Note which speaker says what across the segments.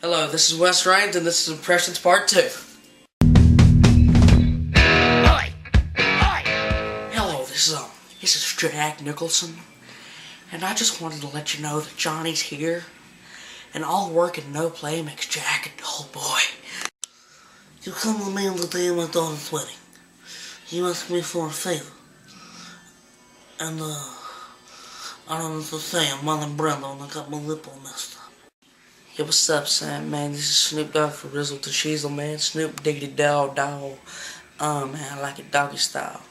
Speaker 1: Hello, this is Wess Rhymes, and this is Impressions Part 2.
Speaker 2: Hi! Hi!
Speaker 1: Hello, this is Jack Nicholson, and I just wanted to let you know that Johnny's here, and all work and no play makes Jack a dull boy.
Speaker 3: You come to me on the day of my daughter's wedding. You asked me for a favor. And, I don't know what to say. I'm on Brando and I got my lip all messed up.
Speaker 1: Yo, what's up, Sam, man? This is Snoop Dogg for Rizzle to Sheezel, man. Snoop diggity dog. Man, I like it doggy style.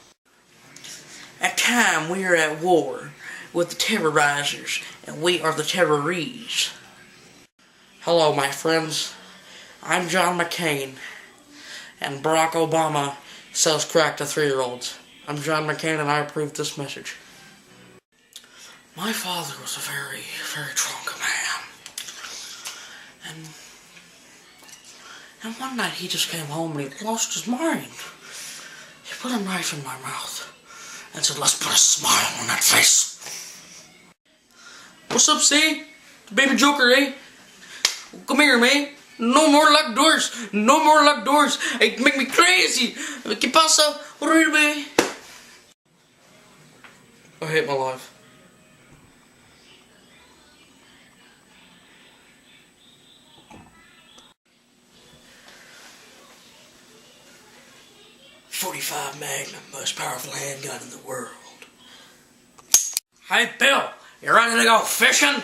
Speaker 1: At time, we are at war with the terrorizers, and we are the terrorees. Hello, my friends. I'm John McCain, and Barack Obama sells crack to 3-year-olds. I'm John McCain, and I approve this message. My father was a very, very drunk man. And one night he just came home and he lost his mind. He put a knife in my mouth and said, "Let's put a smile on that face." What's up, see? Baby Joker, eh? Come here, man. No more locked doors. No more locked doors. It make me crazy. ¿Qué pasa? Baby? I hate my life. .45 Magnum, most powerful handgun in the world. Hey, Bill, you ready to go fishing?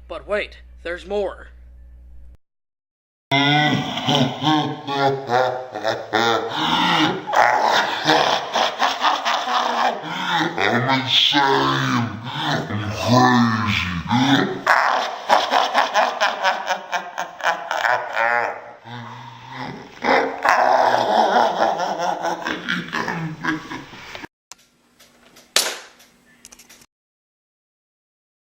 Speaker 1: But wait, there's more.
Speaker 4: I'm insane. I'm crazy.